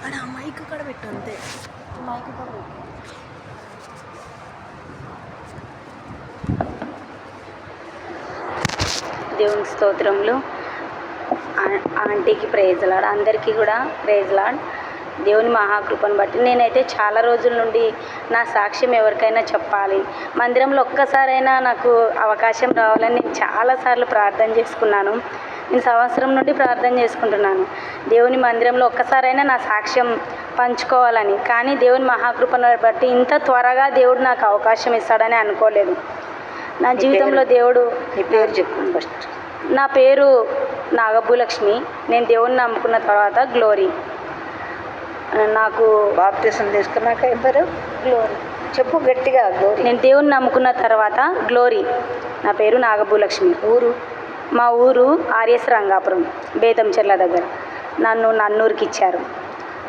అక్కడ మైక్ కూడా పెట్టు అంతే. మైక్ కూడా పెట్టు. దేవుని స్తోత్రములు. ఆంటీకి ప్రైజ్ లార్డ్, అందరికీ కూడా ప్రైజ్ లార్డ్. దేవుని మహాకృపను బట్టి నేనైతే చాలా రోజుల నుండి నా సాక్ష్యం ఎవరికైనా చెప్పాలి, మందిరంలో ఒక్కసారైనా నాకు అవకాశం రావాలని నేను చాలాసార్లు ప్రార్థన చేసుకున్నాను. నేను సంవత్సరం నుండి ప్రార్థన చేసుకుంటున్నాను దేవుని మందిరంలో ఒక్కసారైనా నా సాక్ష్యం పంచుకోవాలని. కానీ దేవుని మహాకృపను బట్టి ఇంత త్వరగా దేవుడు నాకు అవకాశం ఇస్తాడని అనుకోలేదు. నా జీవితంలో దేవుడు. నీ పేరు చెప్పండి ఫస్ట్. నా పేరు నాగభూలక్ష్మి. నేను దేవుణ్ణి నమ్ముకున్న తర్వాత గ్లోరీ. నాకు బాప్తిసం తీసుకున్నాక ఏం పేరు? గ్లోరీ. చెప్పు గట్టిగా. గ్లోరీ. నేను దేవుణ్ణి నమ్ముకున్న తర్వాత గ్లోరీ. నా పేరు నాగభూలక్ష్మి. ఊరు? మా ఊరు ఆర్ఎస్ రంగాపురం, బేతంచెర్ల దగ్గర. నన్ను నన్నూరుకి ఇచ్చారు.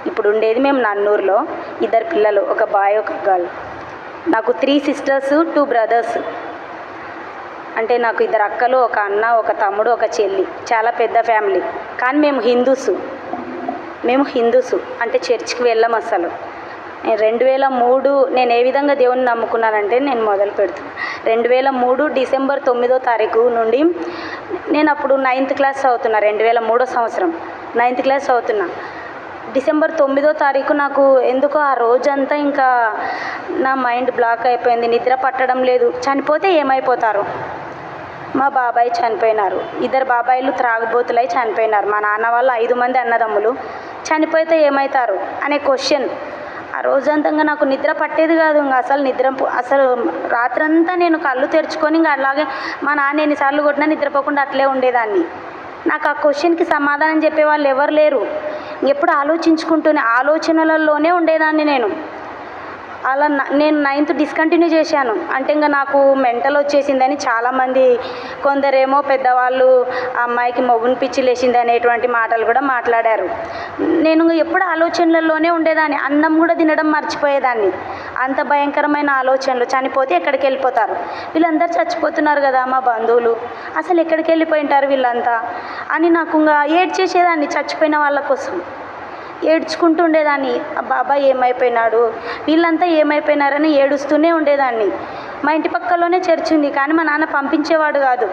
ఇప్పుడు ఉండేది మేము నన్నూరులో. 2 పిల్లలు, ఒక బాయ్ ఒక గర్ల్. నాకు 3 సిస్టర్స్ 2 బ్రదర్స్. అంటే నాకు 2 అక్కలు, ఒక అన్న, ఒక తమ్ముడు, ఒక చెల్లి. చాలా పెద్ద ఫ్యామిలీ. కానీ మేము హిందూస్ అంటే చర్చ్కి వెళ్ళాం అసలు. 2003 నేను ఏ విధంగా దేవుని నమ్ముకున్నానంటే నేను మొదలు పెడుతున్నాను. 2003 డిసెంబర్ 9వ తారీఖు నుండి నేను అప్పుడు 9th క్లాస్ చదువుతున్నా. 2003 సంవత్సరం 9th క్లాస్ చదువుతున్నా. డిసెంబర్ 9వ తారీఖు నాకు ఎందుకో ఆ రోజంతా ఇంకా నా మైండ్ బ్లాక్ అయిపోయింది. నిద్ర పట్టడం లేదు. చనిపోతే ఏమైపోతారు? మా బాబాయ్ చనిపోయినారు. 2 బాబాయిలు త్రాగుబోతులై చనిపోయినారు. మా నాన్న వాళ్ళు 5 మంది అన్నదమ్ములు. చనిపోతే ఏమవుతారు అనే క్వశ్చన్. ఆ రోజంతా నాకు నిద్ర పట్టేది కాదు. ఇంకా అసలు రాత్రంతా నేను కళ్ళు తెరుచుకొని ఇంకా అలాగే మా నాన్న ఎన్నిసార్లు కొట్టినా నిద్రపోకుండా అట్లే ఉండేదాన్ని. నాకు ఆ క్వశ్చన్కి సమాధానం చెప్పేవాళ్ళు ఎవరు లేరు. ఎప్పుడు ఆలోచనలలోనే ఉండేదాన్ని నేను. అలా నేను 9th డిస్కంటిన్యూ చేశాను. అంటే ఇంకా నాకు మెంటల్ వచ్చేసిందని చాలామంది, కొందరేమో పెద్దవాళ్ళు ఆ అమ్మాయికి మొగుని పిచ్చి లేచింది అనేటువంటి మాటలు కూడా మాట్లాడారు. నేను ఎప్పుడు ఆలోచనలలోనే ఉండేదాన్ని. అన్నం కూడా తినడం మర్చిపోయేదాన్ని. అంత భయంకరమైన ఆలోచనలు. చనిపోతే ఎక్కడికి వెళ్ళిపోతారు? వీళ్ళందరూ చచ్చిపోతున్నారు కదా మా బంధువులు, అసలు ఎక్కడికి వెళ్ళిపోయింటారు వీళ్ళంతా అని నాకు ఇంకా ఏడ్చేసేదాన్ని. చచ్చిపోయిన వాళ్ళ కోసం ఏడ్చుకుంటూ ఉండేదాన్ని. ఆ బాబాయ్ ఏమైపోయినాడు, వీళ్ళంతా ఏమైపోయినారని ఏడుస్తూనే ఉండేదాన్ని. మా ఇంటి పక్కలోనే చర్చ్ ఉంది, కానీ మా నాన్న పంపించేవాడు కాదు.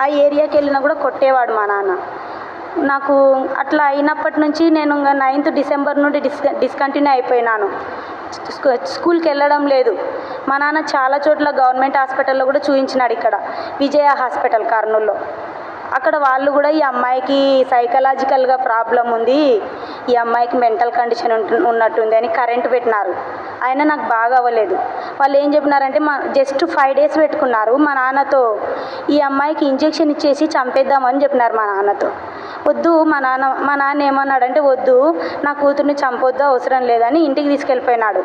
ఆ ఏరియాకి వెళ్ళినా కూడా కొట్టేవాడు మా నాన్న. నాకు అట్లా అయినప్పటి నుంచి నేను ఇంకా 9th డిసెంబర్ నుండి డిస్కంటిన్యూ అయిపోయినాను. స్కూల్కి వెళ్ళడం లేదు. మా నాన్న చాలా చోట్ల గవర్నమెంట్ హాస్పిటల్లో కూడా చూపించినాడు. ఇక్కడ విజయ హాస్పిటల్ కర్నూల్లో. అక్కడ వాళ్ళు కూడా ఈ అమ్మాయికి సైకలాజికల్గా ప్రాబ్లం ఉంది, ఈ అమ్మాయికి మెంటల్ కండిషన్ ఉన్నట్టుంది అని కరెంట్ పెట్టినారు. అయినా నాకు బాగా అవ్వలేదు. వాళ్ళు ఏం చెప్పినారంటే జస్ట్ 5 days పెట్టుకున్నారు. మా నాన్నతో ఈ అమ్మాయికి ఇంజెక్షన్ ఇచ్చేసి చంపేద్దామని చెప్పినారు మా నాన్నతో. వద్దు, మా నాన్న ఏమన్నాడంటే వద్దు, నా కూతుర్ని చంపొద్దు, అవసరం లేదని ఇంటికి తీసుకెళ్ళిపోయినాడు.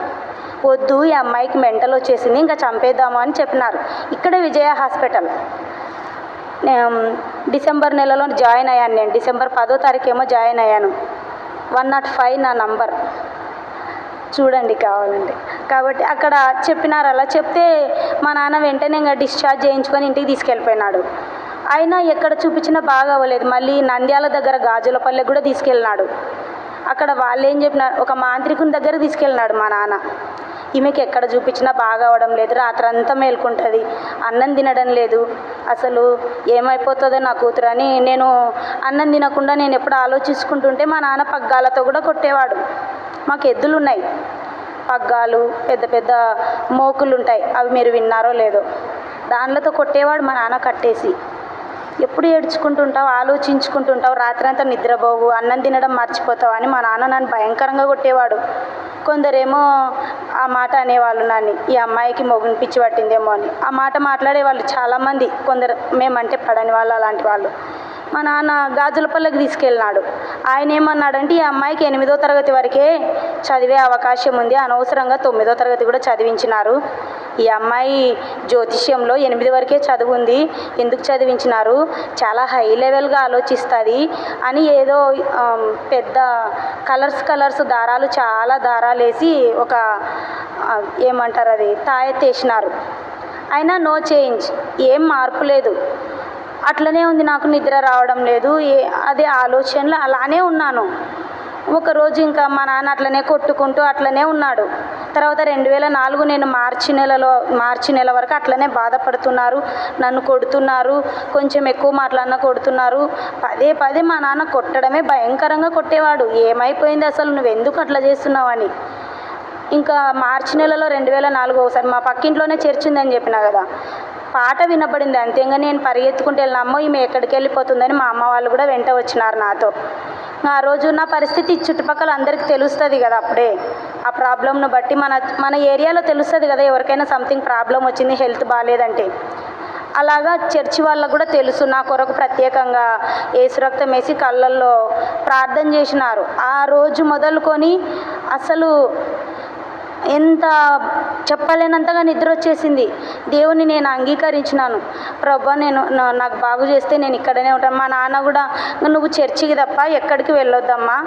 వద్దు, ఈ అమ్మాయికి మెంటల్ వచ్చేసింది, ఇంకా చంపేద్దాము అని చెప్పినారు. ఇక్కడ విజయ హాస్పిటల్. డిసెంబర్ నెలలో జాయిన్ అయ్యాను. నేను డిసెంబర్ 10వ తారీఖు ఏమో జాయిన్ అయ్యాను. 105 నా నంబర్, చూడండి కావాలంటే. కాబట్టి అక్కడ చెప్పినారు. అలా చెప్తే మా నాన్న వెంటనే ఇంకా డిశ్చార్జ్ చేయించుకొని ఇంటికి తీసుకెళ్ళిపోయినాడు. అయినా ఎక్కడ చూపించినా బాగా అవ్వలేదు. మళ్ళీ నంద్యాల దగ్గర గాజులపల్లె కూడా తీసుకెళ్ళినాడు. అక్కడ వాళ్ళు ఏం చెప్పినారు, ఒక మాంత్రికుని దగ్గర తీసుకెళ్ళినాడు మా నాన్న. ఈమెకి ఎక్కడ చూపించినా బాగా అవ్వడం లేదు, రాత్రంతా మేల్కుంటుంది, అన్నం తినడం లేదు, అసలు ఏమైపోతుందో నా కూతురు అని నేను అన్నం తినకుండా నేను ఎప్పుడు ఆలోచించుకుంటుంటే మా నాన్న పగ్గాలతో కూడా కొట్టేవాడు. మాకు ఎద్దులు ఉన్నాయి, పగ్గాలు, పెద్ద పెద్ద మోకులు ఉంటాయి, అవి మీరు విన్నారో లేదో, దానిలతో కొట్టేవాడు మా నాన్న కట్టేసి. ఎప్పుడు ఏడ్చుకుంటుంటావు, ఆలోచించుకుంటుంటావు, రాత్రంతా నిద్రపోవు, అన్నం తినడం మర్చిపోతావు అని మా నాన్న నన్ను భయంకరంగా కొట్టేవాడు. కొందరేమో ఆ మాట అనేవాళ్ళు నన్ను, ఈ అమ్మాయికి మొగుని పిచ్చి పట్టిందేమో అని. ఆ మాట మాట్లాడేవాళ్ళు చాలామంది. కొందరు మేమంటే పడని వాళ్ళు, అలాంటి వాళ్ళు. మా నాన్న గాజులపల్లెకి తీసుకెళ్ళినాడు. ఆయన ఏమన్నాడంటే ఈ అమ్మాయికి 8వ తరగతి వరకే చదివే అవకాశం ఉంది, అనవసరంగా 9వ తరగతి కూడా చదివించినారు. ఈ అమ్మాయి జ్యోతిష్యంలో 8 వరకే చదువు ఉంది, ఎందుకు చదివించినారు, చాలా హై లెవెల్గా ఆలోచిస్తుంది అని ఏదో పెద్ద కలర్స్ దారాలు, చాలా దారాలు వేసి ఒక ఏమంటారు అది తాయెత్తేసినారు. అయినా నో చేంజ్, ఏం మార్పు లేదు. అట్లనే ఉంది. నాకు నిద్ర రావడం లేదు, అదే ఆలోచనలు అలానే ఉన్నాను. ఒకరోజు ఇంకా మా నాన్న అట్లనే కొట్టుకుంటూ అట్లనే ఉన్నాడు. తర్వాత 2004 నేను మార్చి నెల వరకు అట్లనే బాధపడుతున్నారు, నన్ను కొడుతున్నారు, కొంచెం ఎక్కువ మాట్లాడినా కొడుతున్నారు. పదే మా నాన్న కొట్టడమే భయంకరంగా కొట్టేవాడు. ఏమైపోయింది అసలు, నువ్వెందుకు అట్లా చేస్తున్నావు అని. ఇంకా మార్చి నెలలో 2004 ఒకసారి మా పక్కింట్లోనే చర్చ్ ఉందని చెప్పినా కదా, పాట వినపడింది అంతే. ఇంకా నేను పరిగెత్తుకుంటూ వెళ్ళిన, అమ్మో ఈమె ఎక్కడికి వెళ్ళిపోతుందని మా అమ్మ వాళ్ళు కూడా వెంట వచ్చినారు నాతో. ఆ రోజు నా పరిస్థితి చుట్టుపక్కల అందరికీ తెలుస్తుంది కదా, అప్పుడే ఆ ప్రాబ్లంను బట్టి మన ఏరియాలో తెలుస్తుంది కదా, ఎవరికైనా సంథింగ్ ప్రాబ్లం వచ్చింది, హెల్త్ బాగాలేదంటే. అలాగా చర్చి వాళ్ళకు కూడా తెలుసు. నా కొరకు ప్రత్యేకంగా ఏసు రక్తం వేసి కళ్ళల్లో ప్రార్థన చేసినారు. ఆ రోజు మొదలుకొని అసలు ఎంత చెప్పలేనంతగా నిద్ర వచ్చేసింది. దేవుని నేను అంగీకరించినాను. ప్రభా నాకు బాగు చేస్తే నేను ఇక్కడనే ఉంటాను. మా నాన్న కూడా నువ్వు చర్చికి తప్ప ఎక్కడికి వెళ్ళొద్దమ్మా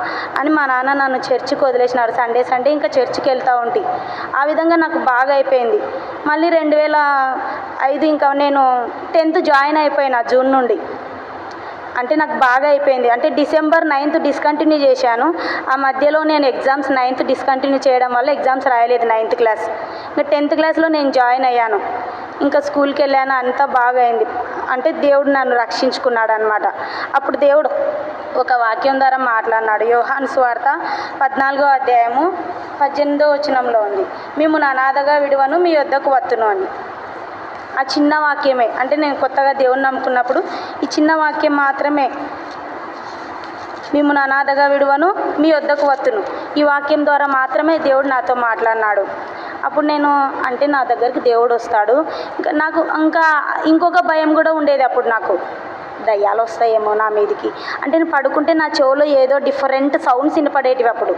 అని మా నాన్న నన్ను చర్చికి వదిలేసినారు. సండే ఇంకా చర్చికి వెళ్తూ ఉంటే ఆ విధంగా నాకు బాగా అయిపోయింది. మళ్ళీ 2005 ఇంకా నేను 10th జాయిన్ అయిపోయినా జూన్ నుండి. అంటే నాకు బాగా అయిపోయింది. అంటే December 9th డిస్కంటిన్యూ చేశాను. ఆ మధ్యలో నేను ఎగ్జామ్స్ 9th డిస్కంటిన్యూ చేయడం వల్ల ఎగ్జామ్స్ రాయలేదు 9th క్లాస్. ఇంకా 10th క్లాస్లో నేను జాయిన్ అయ్యాను. ఇంకా స్కూల్కి వెళ్ళాను, అంతా బాగా అయింది. అంటే దేవుడు నన్ను రక్షించుకున్నాడు అనమాట. అప్పుడు దేవుడు ఒక వాక్యం ద్వారా మాట్లాడినాడు. యోహాను సువార్త 14వ అధ్యాయము 18వ వచనంలో ఉంది, మిమ్మును అనాథగా విడువను, మీ వద్దకు వత్తును అని. ఆ చిన్న వాక్యమే, అంటే నేను కొత్తగా దేవుని నమ్ముకున్నప్పుడు ఈ చిన్న వాక్యం మాత్రమే, మిమ్మును అనాథగా విడువను, మీ వద్దకు వత్తును. ఈ వాక్యం ద్వారా మాత్రమే దేవుడు నాతో మాట్లాడినాడు. అప్పుడు నేను అంటే నా దగ్గరికి దేవుడు వస్తాడు. నాకు ఇంకొక భయం కూడా ఉండేది అప్పుడు, నాకు దయ్యాలు వస్తాయేమో నా మీదికి. అంటే నేను పడుకుంటే నా చెవులో ఏదో డిఫరెంట్ సౌండ్స్ వినపడేటివి అప్పుడు,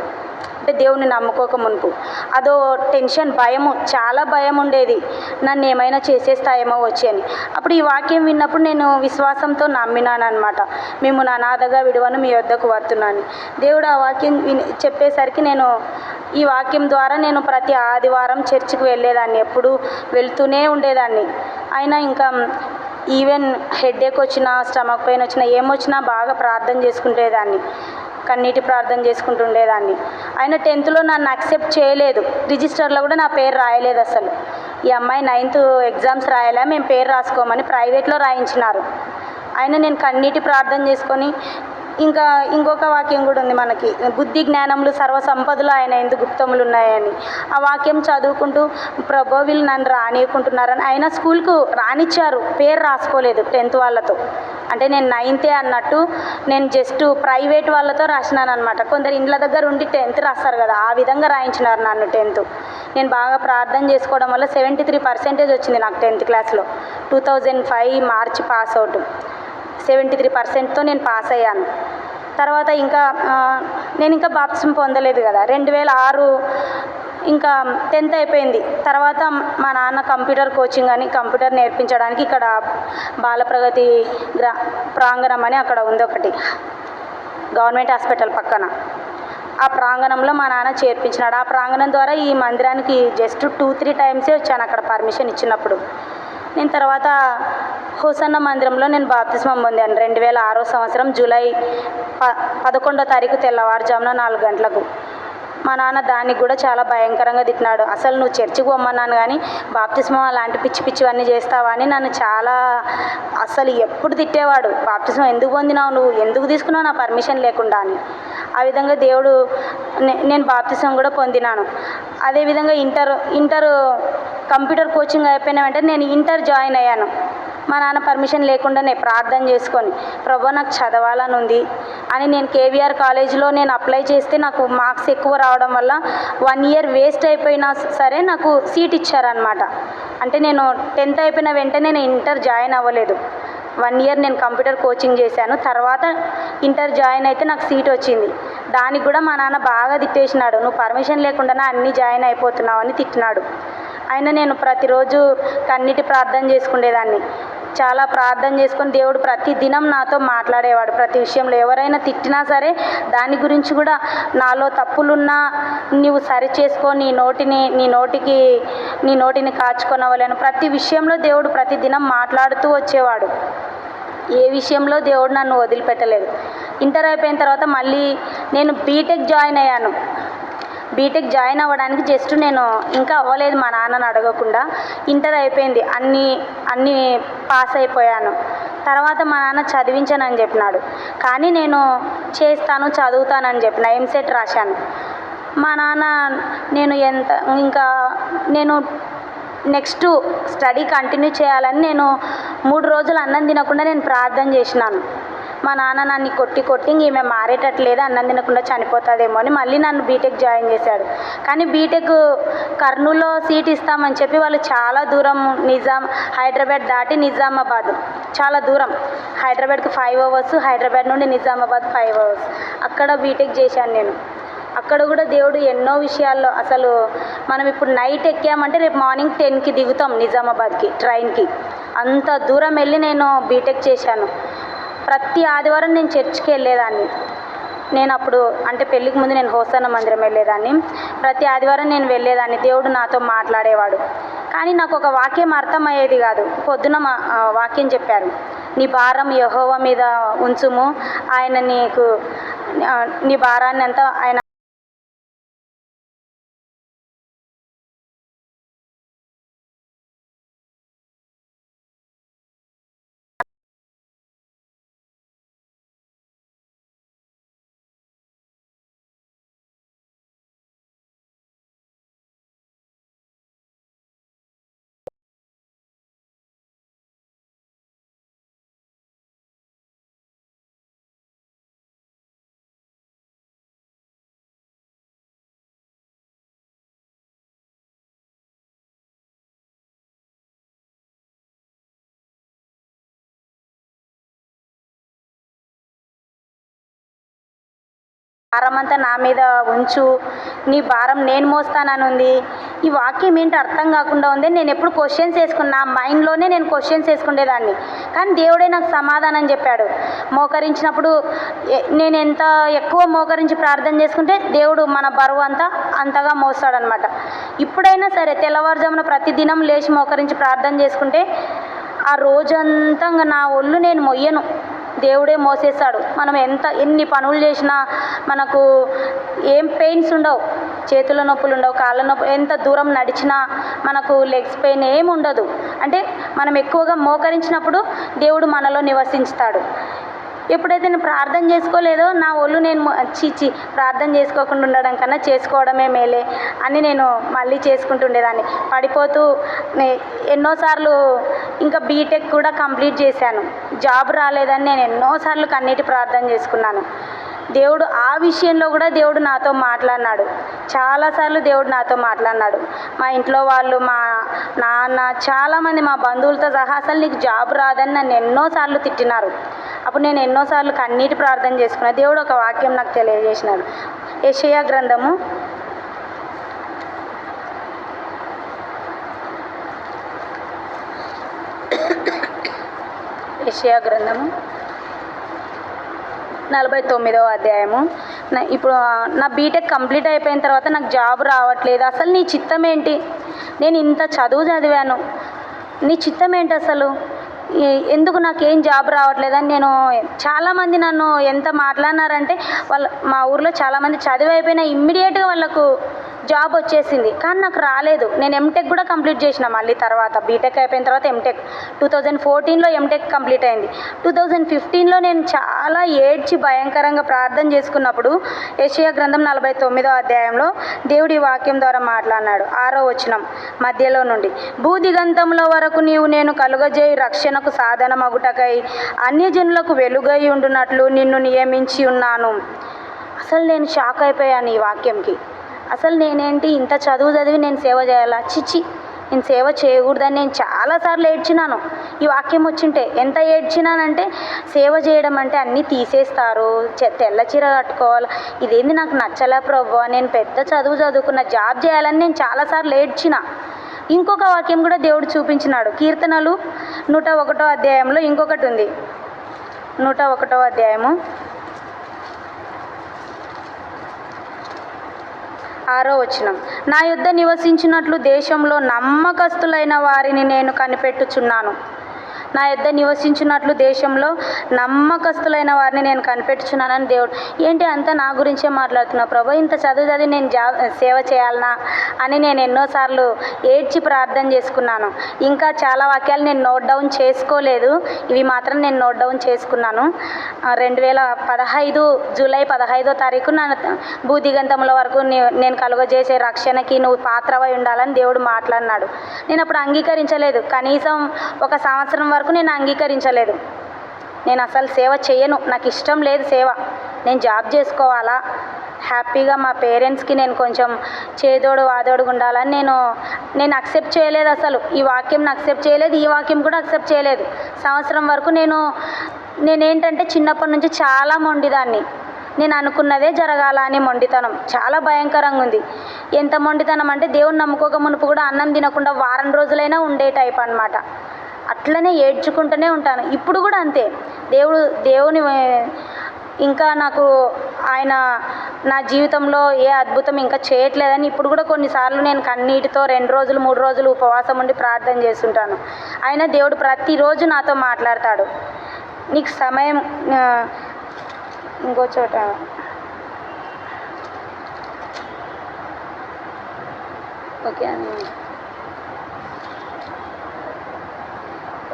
అంటే దేవుని నమ్ముకోక మునుపు. అదో టెన్షన్, భయము, చాలా భయం ఉండేది, నన్ను ఏమైనా చేసేస్తాయేమో వచ్చి అని. అప్పుడు ఈ వాక్యం విన్నప్పుడు నేను విశ్వాసంతో నమ్మినాను అనమాట. మిమ్మును అనాథగా విడువను, మీ వద్దకు వత్తున్నాను. దేవుడు ఆ వాక్యం చెప్పేసరికి నేను ఈ వాక్యం ద్వారా నేను ప్రతి ఆదివారం చర్చికి వెళ్ళేదాన్ని, ఎప్పుడు వెళ్తూనే ఉండేదాన్ని. అయినా ఇంకా ఈవెన్ హెడేక్ వచ్చినా, స్టమక్ పెయిన్ వచ్చినా, ఏమొచ్చినా బాగా ప్రార్థన చేసుకుంటేదాన్ని, కన్నీటి ప్రార్థన చేసుకుంటుండేదాన్ని. ఆయన 10th నన్ను యాక్సెప్ట్ చేయలేదు. రిజిస్టర్లో కూడా నా పేరు రాయలేదు అసలు. ఈ అమ్మాయి 9th ఎగ్జామ్స్ రాయలే, మేము పేరు రాసుకోమని ప్రైవేట్లో రాయించినారు. ఆయన నేను కన్నీటి ప్రార్థన చేసుకొని, ఇంకా ఇంకొక వాక్యం కూడా ఉంది మనకి, బుద్ధి జ్ఞానములు సర్వ సంపదలు ఆయన ఎందుకు గుప్తములు ఉన్నాయని. ఆ వాక్యం చదువుకుంటూ ప్రభు వీళ్ళు నన్ను రానియకుంటున్నారని, ఆయన స్కూల్కు రానిచ్చారు, పేరు రాసుకోలేదు 10th వాళ్ళతో. అంటే నేను 9th అన్నట్టు నేను జస్ట్ ప్రైవేట్ వాళ్ళతో రాసినాను అనమాట. కొందరు ఇండ్ల దగ్గర ఉండి 10th రాస్తారు కదా, ఆ విధంగా రాయించినారు నన్ను 10th. నేను బాగా ప్రార్థన చేసుకోవడం వల్ల 73% వచ్చింది నాకు 10th క్లాస్లో. 2005 మార్చి పాస్ అవుట్. 73%తో నేను పాస్ అయ్యాను. తర్వాత ఇంకా నేను ఇంకా బాప్తిసం పొందలేదు కదా. 2006 ఇంకా 10th అయిపోయింది. తర్వాత మా నాన్న కంప్యూటర్ కోచింగ్ అని, కంప్యూటర్ నేర్పించడానికి ఇక్కడ బాలప్రగతి ప్రాంగణం అని అక్కడ ఉంది ఒకటి, గవర్నమెంట్ హాస్పిటల్ పక్కన. ఆ ప్రాంగణంలో మా నాన్న చేర్పించినాడు. ఆ ప్రాంగణం ద్వారా ఈ మందిరానికి జస్ట్ 2-3 టైమ్సే వచ్చాను అక్కడ పర్మిషన్ ఇచ్చినప్పుడు. నేను తర్వాత హోసన్న మందిరంలో నేను బాప్తిస్మం పొందాను 2006వ సంవత్సరం జూలై 11వ తారీఖు తెల్లవారుజామున 4 గంటలకు. మా నాన్న దానికి కూడా చాలా భయంకరంగా తిట్టినాడు. అసలు నువ్వు చర్చికి పోమన్నాను కానీ బాప్తిస్మం అలాంటి పిచ్చివన్నీ చేస్తావా అని నన్ను చాలా అసలు ఎప్పుడు తిట్టేవాడు. బాప్తిస్మం ఎందుకు పొందినావు, నువ్వు ఎందుకు తీసుకున్నావు నా పర్మిషన్ లేకుండా అని. ఆ విధంగా దేవుడు నేను బాప్తిస్మం కూడా పొందినాను. అదేవిధంగా ఇంటర్ కంప్యూటర్ కోచింగ్ అయిపోయిన వెంటనే నేను ఇంటర్ జాయిన్ అయ్యాను. మా నాన్న పర్మిషన్ లేకుండానే ప్రార్థన చేసుకొని, ప్రభా నాకు చదవాలని ఉంది అని నేను కేవీఆర్ కాలేజీలో నేను అప్లై చేస్తే నాకు మార్క్స్ ఎక్కువ రావడం వల్ల 1 ఇయర్ వేస్ట్ అయిపోయినా సరే నాకు సీట్ ఇచ్చారనమాట. అంటే నేను 10th అయిపోయిన వెంటనే నేను ఇంటర్ జాయిన్ అవ్వలేదు. 1 ఇయర్ నేను కంప్యూటర్ కోచింగ్ చేశాను. తర్వాత ఇంటర్ జాయిన్ అయితే నాకు సీట్ వచ్చింది. దానికి కూడా మా నాన్న బాగా తిట్టేసినాడు, నువ్వు పర్మిషన్ లేకుండానే అన్నీ జాయిన్ అయిపోతున్నావు అని తిట్టినాడు. అయినా నేను ప్రతిరోజు కన్నీటి ప్రార్థన చేసుకునేదాన్ని. చాలా ప్రార్థన చేసుకొని దేవుడు ప్రతి దినం నాతో మాట్లాడేవాడు. ప్రతి విషయంలో ఎవరైనా తిట్టినా సరే దాని గురించి కూడా నాలో తప్పులున్నా నీవు సరి చేసుకో, నీ నోటిని కాచుకొనవలేను. ప్రతి విషయంలో దేవుడు ప్రతి దినం మాట్లాడుతూ వచ్చేవాడు. ఏ విషయంలో దేవుడు నన్ను వదిలిపెట్టలేదు. ఇంటర్ అయిపోయిన తర్వాత మళ్ళీ నేను బీటెక్ జాయిన్ అయ్యాను. బీటెక్ జాయిన్ అవ్వడానికి జస్ట్ నేను ఇంకా అవ్వలేదు మా నాన్నని అడగకుండా. ఇంటర్ అయిపోయింది, అన్నీ పాస్ అయిపోయాను. తర్వాత మా నాన్న చదివించనని చెప్పినాడు, కానీ నేను చేస్తాను చదువుతానని చెప్పిన. ఎంసెట్ రాశాను. మా నాన్న నేను నెక్స్ట్ స్టడీ కంటిన్యూ చేయాలని నేను 3 రోజులు అన్నం తినకుండా నేను ప్రార్థన చేసినాను. మా నాన్న నన్ను కొట్టి ఈమె మారేటట్లేదు, అన్నం తినకుండా చనిపోతుందేమో అని మళ్ళీ నన్ను బీటెక్ జాయిన్ చేశాడు. కానీ బీటెక్ కర్నూలులో సీట్ ఇస్తామని చెప్పి వాళ్ళు చాలా దూరం, హైదరాబాద్ దాటి నిజామాబాద్, చాలా దూరం. హైదరాబాద్కి 5 hours, హైదరాబాద్ నుండి నిజామాబాద్ 5 hours. అక్కడ బీటెక్ చేశాను నేను. అక్కడ కూడా దేవుడు ఎన్నో విషయాల్లో, అసలు మనం ఇప్పుడు నైట్ ఎక్కామంటే రేపు మార్నింగ్ 10కి దిగుతాం నిజామాబాద్కి ట్రైన్కి. అంత దూరం వెళ్ళి నేను బీటెక్ చేశాను. ప్రతి ఆదివారం నేను చర్చ్కి వెళ్ళేదాన్ని. నేను అప్పుడు అంటే పెళ్ళికి ముందు నేను హోసన్న మందిరం వెళ్ళేదాన్ని. ప్రతి ఆదివారం నేను వెళ్ళేదాన్ని. దేవుడు నాతో మాట్లాడేవాడు. కానీ నాకు ఒక వాక్యం అర్థమయ్యేది కాదు. పొద్దున వాక్యం చెప్పారు, నీ భారం యెహోవా మీద ఉంచుము, ఆయన నీ భారాన్ని అంతా ఆయన భారం అంతా నా మీద ఉంచు, నీ భారం నేను మోస్తానని ఉంది. ఈ వాక్యం ఏంటి అర్థం కాకుండా ఉంది. నేను ఎప్పుడు క్వశ్చన్స్ వేసుకున్నా, మైండ్లోనే నేను క్వశ్చన్స్ వేసుకునేదాన్ని. కానీ దేవుడే నాకు సమాధానం చెప్పాడు. మోకరించినప్పుడు నేను ఎంత ఎక్కువ మోకరించి ప్రార్థన చేసుకుంటే దేవుడు మన బరువు అంతగా మోస్తాడనమాట. ఇప్పుడైనా సరే తెల్లవారుజామున ప్రతిదినం లేచి మోకరించి ప్రార్థన చేసుకుంటే ఆ రోజంతా నా ఒళ్ళు నేను మొయ్యను, దేవుడే మోసేస్తాడు. మనం ఎన్ని పనులు చేసినా మనకు ఏం పెయిన్స్ ఉండవు, చేతుల నొప్పులు ఉండవు, కాళ్ళ నొప్పులు, ఎంత దూరం నడిచినా మనకు లెగ్స్ పెయిన్ ఏమి ఉండదు. అంటే మనం ఎక్కువగా మోకరించినప్పుడు దేవుడు మనలో నివసిస్తాడు. ఎప్పుడైతే నేను ప్రార్థన చేసుకోలేదో నా ఒళ్ళు నేను ప్రార్థన చేసుకోకుండా ఉండడం కన్నా చేసుకోవడమే మేలే అని నేను మళ్ళీ చేసుకుంటుండేదాన్ని. పడిపోతూ ఎన్నోసార్లు ఇంకా బీటెక్ కూడా కంప్లీట్ చేశాను. జాబ్ రాలేదని నేను ఎన్నోసార్లు కన్నీటి ప్రార్థన చేసుకున్నాను. దేవుడు ఆ విషయంలో కూడా దేవుడు నాతో మాట్లాడినాడు. చాలాసార్లు దేవుడు నాతో మాట్లాడినాడు. మా ఇంట్లో వాళ్ళు, మా నాన్న, చాలామంది మా బంధువులతో సహా అసలు నీకు జాబ్ రాదని నన్ను ఎన్నోసార్లు తిట్టినారు. అప్పుడు నేను ఎన్నోసార్లు కన్నీటి ప్రార్థన చేసుకున్నా. దేవుడు ఒక వాక్యం నాకు తెలియజేసినాడు. యెషయా గ్రంథము 49వ అధ్యాయము. ఇప్పుడు నా బీటెక్ కంప్లీట్ అయిపోయిన తర్వాత నాకు జాబ్ రావట్లేదు. అసలు నీ చిత్తం ఏంటి? నేను ఇంత చదువు చదివాను, నీ చిత్తం ఏంటి అసలు? ఎందుకు నాకేం జాబ్ రావట్లేదని చాలామంది నన్ను ఎంత మాట్లాడినారంటే, మా ఊర్లో చాలామంది చదువు అయిపోయినా ఇమ్మీడియట్గా వాళ్ళకు జాబ్ వచ్చేసింది, కానీ నాకు రాలేదు. నేను ఎంటెక్ కూడా కంప్లీట్ చేసిన. మళ్ళీ తర్వాత బీటెక్ అయిపోయిన తర్వాత ఎంటెక్ 2014లో ఎంటెక్ కంప్లీట్ అయింది. 2015లో నేను చాలా ఏడ్చి భయంకరంగా ప్రార్థన చేసుకున్నప్పుడు యెషయా గ్రంథం 49వ అధ్యాయంలో దేవుడి వాక్యం ద్వారా మాట్లాడినాడు. 6వ వచనం మధ్యలో నుండి, భూదిగంతంలో వరకు నేను కలుగజేయి రక్షణకు సాధనమగుటకై అన్యజనులకు వెలుగై ఉండునట్లు నిన్ను నియమించి ఉన్నాను. అసలు నేను షాక్ అయిపోయాను ఈ వాక్యంకి. అసలు నేనేంటి ఇంత చదువు చదివి నేను సేవ చేయాలా? చిచ్చి, నేను సేవ చేయకూడదని నేను చాలాసార్లు ఏడ్చినాను. ఈ వాక్యం వచ్చింటే ఎంత ఏడ్చినానంటే, సేవ చేయడం అంటే అన్నీ తీసేస్తారు, తెల్ల చీర కట్టుకోవాలి, ఇదేంది నాకు నచ్చలే ప్రభువా, నేను పెద్ద చదువుకున్న, జాబ్ చేయాలని నేను చాలాసార్లు ఏడ్చిన. ఇంకొక వాక్యం కూడా దేవుడు చూపించినాడు. కీర్తనలు 101వ అధ్యాయంలో ఇంకొకటి ఉంది. 101వ అధ్యాయము 6వ వచనం, నా యొద్ద నివసించినట్లు దేశంలో నమ్మకస్తులైన వారిని నేను కనిపెట్టుచున్నాను. నా యొద్ద నివసించినట్లు దేశంలో నమ్మకస్తులైన వారిని నేను కనిపెట్టుచున్నానని దేవుడు. ఏంటి అంతా నా గురించే మాట్లాడుతున్నా ప్రభు, ఇంత చదివి నేను సేవ చేయాలనా అని నేను ఎన్నోసార్లు ఏడ్చి ప్రార్థన చేసుకున్నాను. ఇంకా చాలా వాక్యాలు నేను నోట్ డౌన్ చేసుకోలేదు, ఇవి మాత్రం నేను నోట్ డౌన్ చేసుకున్నాను. 2015 జూలై 15వ తారీఖు నా భూదిగంతముల వరకు నేను కలుగజేసే రక్షణకి నువ్వు పాత్రవై ఉండాలని దేవుడు మాట్లాడినాడు. నేను అప్పుడు అంగీకరించలేదు, కనీసం 1 సంవత్సరం వరకు నేను అంగీకరించలేదు. నేను అసలు సేవ చేయను, నాకు ఇష్టం లేదు సేవ, నేను జాబ్ చేసుకోవాలా, హ్యాపీగా మా పేరెంట్స్కి నేను కొంచెం చేదోడు వాదోడుగా ఉండాలని నేను అక్సెప్ట్ చేయలేదు. అసలు ఈ వాక్యం అక్సెప్ట్ చేయలేదు, ఈ వాక్యం కూడా అక్సెప్ట్ చేయలేదు. సంవత్సరం వరకు నేనేంటంటే చిన్నప్పటి నుంచి చాలా మొండిదాన్ని. నేను అనుకున్నదే జరగాల అని మొండితనం చాలా భయంకరంగా ఉంది. ఎంత మొండితనం అంటే దేవుని నమ్ముకోక మునుపు కూడా అన్నం తినకుండా వారం రోజులైనా ఉండే టైప్ అన్నమాట. అట్లనే ఏడ్చుకుంటూనే ఉంటాను. ఇప్పుడు కూడా అంతే. దేవుని ఇంకా నాకు ఆయన నా జీవితంలో ఏ అద్భుతం ఇంకా చేయట్లేదని ఇప్పుడు కూడా కొన్నిసార్లు నేను కన్నీటితో 2 రోజులు 3 రోజులు ఉపవాసం ఉండి ప్రార్థన చేస్తుంటాను. ఆయన దేవుడు ప్రతిరోజు నాతో మాట్లాడతాడు. నీకు సమయం ఇంకో చోట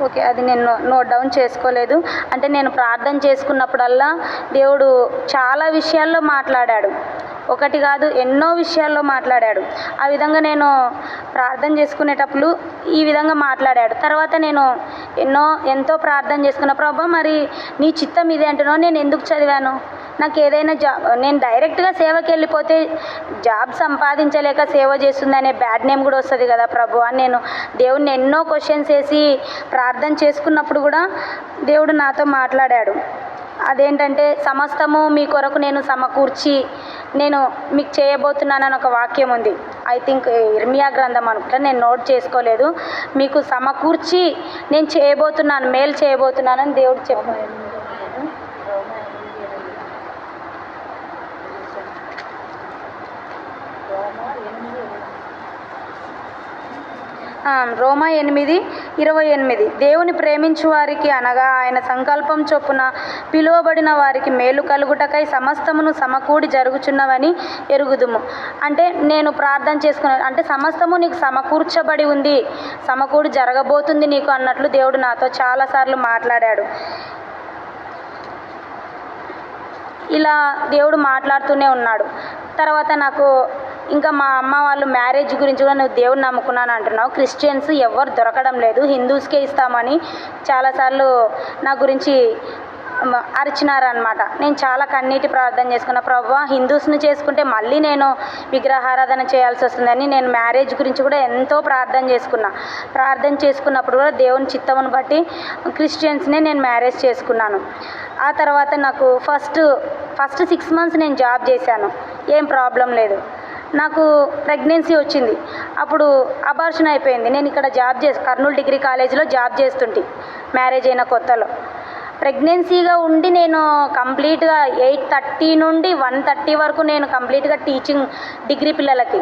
ఓకే అది నేను నోట్ డౌన్ చేసుకోలేదు. అంటే నేను ప్రార్థన చేసుకున్నప్పుడల్లా దేవుడు చాలా విషయాల్లో మాట్లాడాడు, ఒకటి కాదు ఎన్నో విషయాల్లో మాట్లాడాడు. ఆ విధంగా నేను ప్రార్థన చేసుకునేటప్పుడు ఈ విధంగా మాట్లాడాడు. తర్వాత నేను ఎంతో ప్రార్థన చేసుకున్న ప్రభా, మరి నీ చిత్తం ఇదే అంటున్నావు, నేను ఎందుకు చదివాను, నాకు ఏదైనా నేను డైరెక్ట్గా సేవకి వెళ్ళిపోతే జాబ్ సంపాదించలేక సేవ చేస్తుందనే బ్యాడ్ నేమ్ కూడా వస్తుంది కదా ప్రభు అని నేను దేవుడిని ఎన్నో క్వశ్చన్స్ వేసి ప్రార్థన చేసుకున్నప్పుడు కూడా దేవుడు నాతో మాట్లాడాడు. అదేంటంటే సమస్తము మీ కొరకు నేను సమకూర్చి నేను మీకు చేయబోతున్నానని ఒక వాక్యం ఉంది. ఐ థింక్ ఇర్మియా గ్రంథం అనుకుంటా, నేను నోట్ చేసుకోలేదు. మీకు సమకూర్చి నేను చేయబోతున్నాను, మేలు చేయబోతున్నానని దేవుడు చెప్పాడు. రోమా 8:28 దేవుని ప్రేమించు వారికి అనగా ఆయన సంకల్పం చొప్పున పిలువబడిన వారికి మేలు కలుగుటకై సమస్తమును సమకూడి జరుగుచున్నవని ఎరుగుదుము. అంటే నేను ప్రార్థన చేసుకున్నాను అంటే సమస్తము నీకు సమకూర్చబడి ఉంది, సమకూడి జరగబోతుంది నీకు అన్నట్లు దేవుడు నాతో చాలాసార్లు మాట్లాడాడు. ఇలా దేవుడు మాట్లాడుతూనే ఉన్నాడు. తర్వాత నాకు ఇంకా మా అమ్మ వాళ్ళు మ్యారేజ్ గురించి కూడా నువ్వు దేవుని నమ్ముకున్నాను అంటున్నావు, క్రిస్టియన్స్ ఎవరు దొరకడం లేదు, హిందూస్కే ఇస్తామని చాలాసార్లు నా గురించి అరిచినారనమాట. నేను చాలా కన్నీటి ప్రార్థన చేసుకున్న ప్రభువా, హిందూస్ని చేసుకుంటే మళ్ళీ నేను విగ్రహారాధన చేయాల్సి వస్తుందని నేను మ్యారేజ్ గురించి కూడా ఎంతో ప్రార్థన చేసుకున్నప్పుడు కూడా దేవుని చిత్తమును బట్టి క్రిస్టియన్స్నే నేను మ్యారేజ్ చేసుకున్నాను. ఆ తర్వాత నాకు ఫస్ట్ 6 months నేను జాబ్ చేశాను, ఏం ప్రాబ్లం లేదు. నాకు ప్రెగ్నెన్సీ వచ్చింది, అప్పుడు అబార్షన్ అయిపోయింది. నేను ఇక్కడ కర్నూలు డిగ్రీ కాలేజీలో జాబ్ చేస్తుంటే మ్యారేజ్ అయిన కొత్తలో ప్రెగ్నెన్సీగా ఉండి నేను కంప్లీట్గా 8:30 నుండి 1:30 వరకు నేను కంప్లీట్గా టీచింగ్, డిగ్రీ పిల్లలకి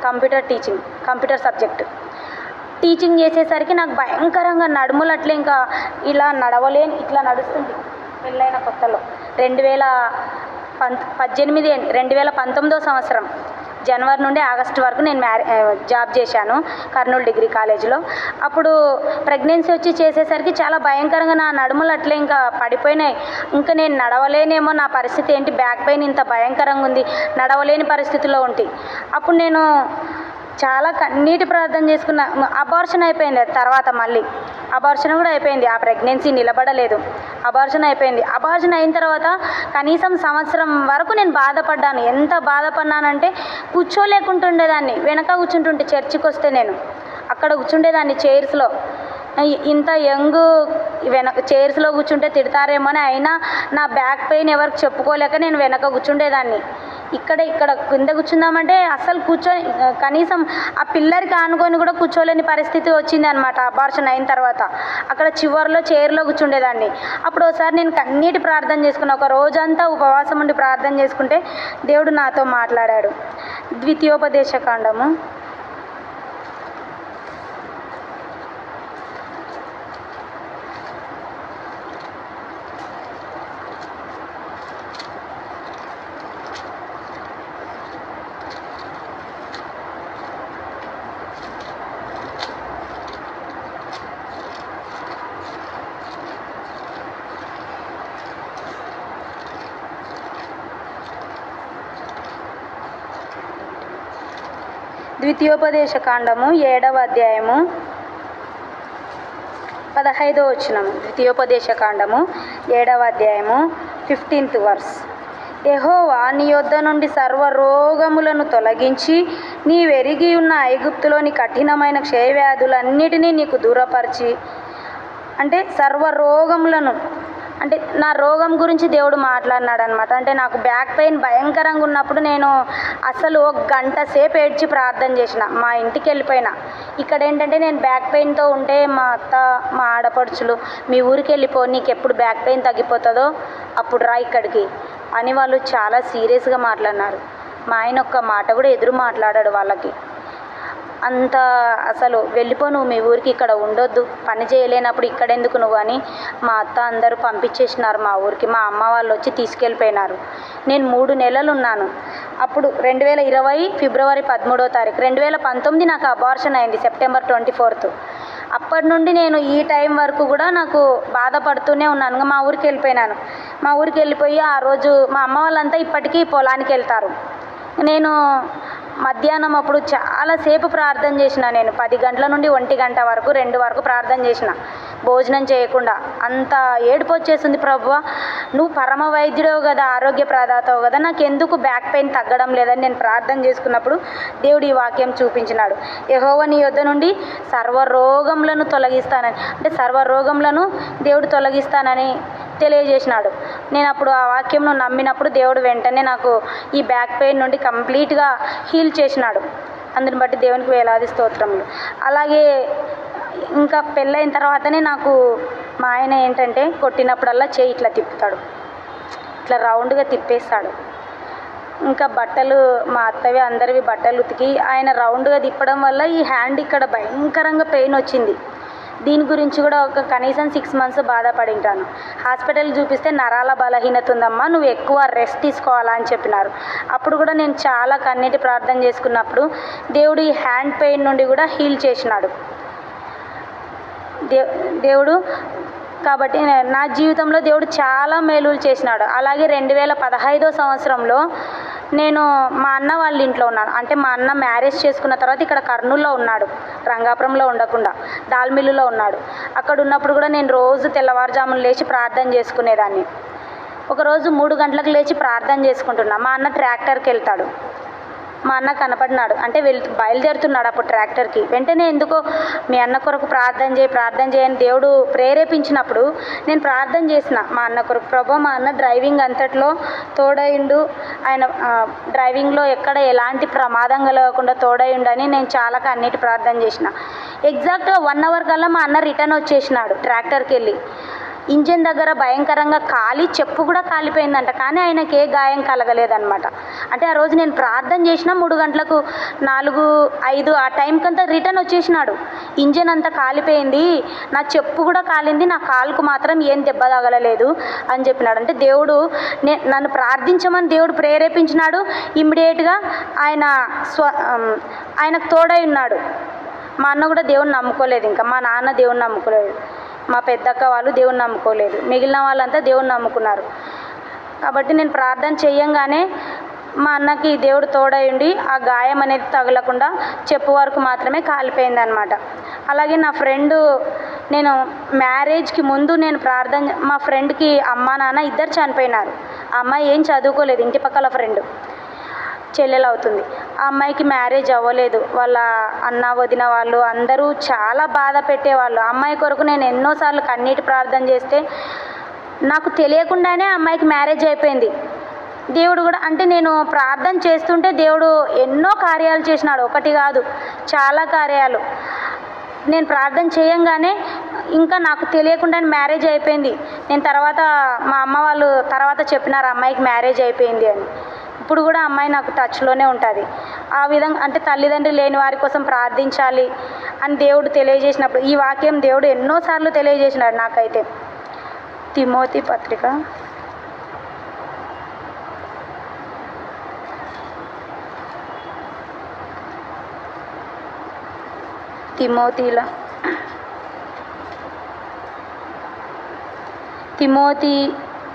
computer teaching, computer subject teaching చేసేసరికి నాకు భయంకరంగా నడుములు అట్లే ఇంకా ఇలా నడవలేని ఇట్లా నడుస్తుంది. పెళ్ళైన కొత్తలో 2019 సంవత్సరం జనవరి నుండి ఆగస్టు వరకు నేను జాబ్ చేశాను కర్నూలు డిగ్రీ కాలేజీలో. అప్పుడు ప్రెగ్నెన్సీ వచ్చి చేసేసరికి చాలా భయంకరంగా నా నడుములు అట్లే ఇంకా పడిపోయినాయి. ఇంకా నేను నడవలేనేమో, నా పరిస్థితి ఏంటి, బ్యాక్ పెయిన్ ఇంత భయంకరంగా ఉంది, నడవలేని పరిస్థితిలో ఉంటే అప్పుడు నేను చాలా కన్నీటి ప్రార్థన చేసుకున్న. అబార్షన్ అయిపోయింది, తర్వాత మళ్ళీ అబార్షన్ కూడా అయిపోయింది, ఆ ప్రెగ్నెన్సీ నిలబడలేదు, అబార్షన్ అయిపోయింది. అబార్షన్ అయిన తర్వాత కనీసం సంవత్సరం వరకు నేను బాధపడ్డాను. ఎంత బాధపడ్డానంటే కూర్చోలేకుంటుండేదాన్ని, వెనక కూర్చుంటుంటే చర్చికి వస్తే నేను అక్కడ కూర్చుండేదాన్ని చైర్స్లో. ఇంత యంగ్ చైర్స్లో కూర్చుంటే తిడతారేమో అని, అయినా నా బ్యాక్ పెయిన్ ఎవరికి చెప్పుకోలేక నేను వెనక కూర్చుండేదాన్ని. ఇక్కడ కింద కూర్చుందామంటే అస్సలు కనీసం ఆ పిల్లరికి ఆనుకొని కూడా కూర్చోలేని పరిస్థితి వచ్చింది అనమాట. అబార్షన్ అయిన తర్వాత అక్కడ చివరిలో చైర్లో కూర్చుండేదాన్ని. అప్పుడు ఒకసారి నేను కన్నీటి ప్రార్థన చేసుకున్న, ఒక రోజంతా ఉపవాసం ఉండి ప్రార్థన చేసుకుంటే దేవుడు నాతో మాట్లాడాడు. ద్వితీయోపదేశకాండము 3 ద్వితీయోపదేశ కాండము 7వ అధ్యాయము 15వ వచనము. ద్వితీయోపదేశ కాండము 7వ అధ్యాయము 15th వర్స్. యెహోవా నీ యొద్ద నుండి సర్వ రోగములను తొలగించి నీవెరిగి ఉన్న ఐగుప్తులోని కఠినమైన క్షయవ్యాధులన్నిటినీ నీకు దూరపరిచి, అంటే సర్వ రోగములను, అంటే నా రోగం గురించి దేవుడు మాట్లాడినాడు అనమాట. అంటే నాకు బ్యాక్ పెయిన్ భయంకరంగా ఉన్నప్పుడు నేను అసలు 1 గంట సేపు ఏడ్చి ప్రార్థన చేసిన. మా ఇంటికి వెళ్ళిపోయినా. ఇక్కడ ఏంటంటే నేను బ్యాక్ పెయిన్తో ఉంటే మా అత్త, మా ఆడపడుచులు, మీ ఊరికి వెళ్ళిపో, నీకు ఎప్పుడు బ్యాక్ పెయిన్ తగ్గిపోతుందో అప్పుడు రా ఇక్కడికి అని వాళ్ళు చాలా సీరియస్గా మాట్లాడినారు. మా ఆయన ఒక్క మాట కూడా ఎదురు మాట్లాడాడు వాళ్ళకి. అంత అసలు వెళ్ళిపో, నువ్వు మీ ఊరికి, ఇక్కడ ఉండొద్దు, పని చేయలేనప్పుడు ఇక్కడ ఎందుకు నువ్వు అని మా అత్త అందరూ పంపించేసినారు మా ఊరికి. మా అమ్మ వాళ్ళు వచ్చి తీసుకెళ్ళిపోయినారు. నేను 3 నెలలు ఉన్నాను. అప్పుడు 2020 ఫిబ్రవరి 13వ తారీఖు. 2019 నాకు అబార్షన్ అయింది, సెప్టెంబర్ 24th. అప్పటి నుండి నేను ఈ టైం వరకు కూడా నాకు బాధపడుతూనే ఉన్నాను. మా ఊరికి వెళ్ళిపోయినాను. మా ఊరికి వెళ్ళిపోయి ఆ రోజు మా అమ్మ వాళ్ళంతా ఇప్పటికీ పొలానికి వెళ్తారు. నేను మధ్యాహ్నం అప్పుడు చాలాసేపు ప్రార్థన చేసిన. నేను 10 గంటల నుండి 1 గంట వరకు 2 వరకు ప్రార్థన చేసిన, భోజనం చేయకుండా. అంత ఏడుపు వచ్చేసింది. ప్రభువా, నువ్వు పరమ వైద్యుడవు కదా, ఆరోగ్య ప్రదాతవు కదా, నాకు ఎందుకు బ్యాక్ పెయిన్ తగ్గడం లేదని నేను ప్రార్థన చేసుకున్నప్పుడు దేవుడు ఈ వాక్యం చూపించినాడు. యెహోవా నీ యొద్ద నుండి సర్వరోగములను తొలగిస్తానని, అంటే సర్వరోగములను దేవుడు తొలగిస్తానని తెలియజేసినాడు. నేను అప్పుడు ఆ వాక్యంను నమ్మినప్పుడు దేవుడు వెంటనే నాకు ఈ బ్యాక్ పెయిన్ నుండి కంప్లీట్గా హీల్ చేసినాడు. అందుని బట్టి దేవునికి వేలాది స్తోత్రములు. అలాగే ఇంకా పెళ్ళైన తర్వాతనే నాకు మా ఆయన ఏంటంటే కొట్టినప్పుడల్లా చేయి ఇట్లా తిప్పుతాడు, ఇట్లా రౌండ్గా తిప్పేస్తాడు. ఇంకా బట్టలు మా అత్తవి అందరివి బట్టలు ఉతికి ఆయన రౌండ్గా తిప్పడం వల్ల ఈ హ్యాండ్ ఇక్కడ భయంకరంగా పెయిన్ వచ్చింది. దీని గురించి కూడా ఒక కనీసం 6 months బాధపడి ఉంటాను. హాస్పిటల్ చూపిస్తే నరాల బలహీనత ఉందమ్మా, నువ్వు ఎక్కువ రెస్ట్ తీసుకోవాలా అని చెప్పినారు. అప్పుడు కూడా నేను చాలా కన్నీటి ప్రార్థన చేసుకున్నప్పుడు దేవుడు ఈ హ్యాండ్ పెయిన్ నుండి కూడా హీల్ చేసినాడు దేవుడు. కాబట్టి నా జీవితంలో దేవుడు చాలా మేలులు చేసినాడు. అలాగే 2015వ సంవత్సరంలో నేను మా అన్న వాళ్ళ ఇంట్లో ఉన్నాను. అంటే మా అన్న మ్యారేజ్ చేసుకున్న తర్వాత ఇక్కడ కర్నూలులో ఉన్నాడు, రంగాపురంలో ఉండకుండా దాల్మిల్లులో ఉన్నాడు. అక్కడ ఉన్నప్పుడు కూడా నేను రోజు తెల్లవారుజామున లేచి ప్రార్థన చేసుకునేదాన్ని. ఒకరోజు 3 గంటలకు లేచి ప్రార్థన చేసుకుంటున్నా. మా అన్న ట్రాక్టర్కి వెళ్తాడు. మా అన్న కనపడినాడు, అంటే బయలుదేరుతున్నాడు అప్పుడు ట్రాక్టర్కి. వెంటనే ఎందుకో మీ అన్న కొరకు ప్రార్థన చేయని దేవుడు ప్రేరేపించినప్పుడు నేను ప్రార్థన చేసిన మా అన్న కొరకు. ప్రభు, మా అన్న డ్రైవింగ్ అంతట్లో తోడయిండు, ఆయన డ్రైవింగ్లో ఎక్కడ ఎలాంటి ప్రమాదం కలగకుండా తోడయిండు అని నేను చాలా కన్నీటి ప్రార్థన చేసిన. ఎగ్జాక్ట్గా 1 hour కల్లా మా అన్న రిటర్న్ వచ్చేసినాడు ట్రాక్టర్కి వెళ్ళి. ఇంజన్ దగ్గర భయంకరంగా కాలి చెప్పు కూడా కాలిపోయిందంట, కానీ ఆయనకి ఏ గాయం కలగలేదన్నమాట. అంటే ఆ రోజు నేను ప్రార్థన చేసిన 3 గంటలకు 4, 5 ఆ టైంకంతా రిటర్న్ వచ్చేసినాడు. ఇంజన్ అంతా కాలిపోయింది, నా చెప్పు కూడా కాలింది, నా కాలుకు మాత్రం ఏం దెబ్బ తగలలేదు అని చెప్పినాడు. అంటే దేవుడు నన్ను ప్రార్థించమని దేవుడు ప్రేరేపించినాడు. ఇమ్మీడియట్గా ఆయనకు తోడై ఉన్నాడు. మా అన్న కూడా దేవుని నమ్ముకోలేదు, ఇంకా మా నాన్న దేవుని నమ్ముకోలేదు, మా పెద్దక్క వాళ్ళు దేవుని నమ్ముకోలేదు, మిగిలిన వాళ్ళంతా దేవుని నమ్ముకున్నారు. కాబట్టి నేను ప్రార్థన చేయంగానే మా అన్నకి దేవుడు తోడై ఉండి ఆ గాయం అనేది తగలకుండా చెప్పు వరకు మాత్రమే కాలిపోయింది అనమాట. అలాగే నా ఫ్రెండు, నేను మ్యారేజ్కి ముందు నేను మా ఫ్రెండ్కి అమ్మ నాన్న ఇద్దరు చనిపోయినారు. ఆ అమ్మాయి ఏం చదువుకోలేదు, ఇంటి పక్కల ఫ్రెండ్, చెల్లెలు అవుతుంది. ఆ అమ్మాయికి మ్యారేజ్ అవ్వలేదు. వాళ్ళ అన్న వదిన వాళ్ళు అందరూ చాలా బాధ పెట్టేవాళ్ళు. అమ్మాయి కొరకు నేను ఎన్నోసార్లు కన్నీటి ప్రార్థన చేస్తే నాకు తెలియకుండానే అమ్మాయికి మ్యారేజ్ అయిపోయింది. దేవుడు కూడా, అంటే నేను ప్రార్థన చేస్తుంటే దేవుడు ఎన్నో కార్యాలు చేసినాడు, ఒకటి కాదు చాలా కార్యాలు. నేను ప్రార్థన చేయంగానే ఇంకా నాకు తెలియకుండానే మ్యారేజ్ అయిపోయింది. నేను తర్వాత మా అమ్మ వాళ్ళు తర్వాత చెప్పినారు అమ్మాయికి మ్యారేజ్ అయిపోయింది అని. ఇప్పుడు కూడా అమ్మాయి నాకు టచ్లోనే ఉంటుంది. ఆ విధంగా అంటే తల్లిదండ్రులు లేని వారి కోసం ప్రార్థించాలి అని దేవుడు తెలియజేసినప్పుడు ఈ వాక్యం దేవుడు ఎన్నోసార్లు తెలియజేసినాడు నాకైతే. తిమోతి పత్రిక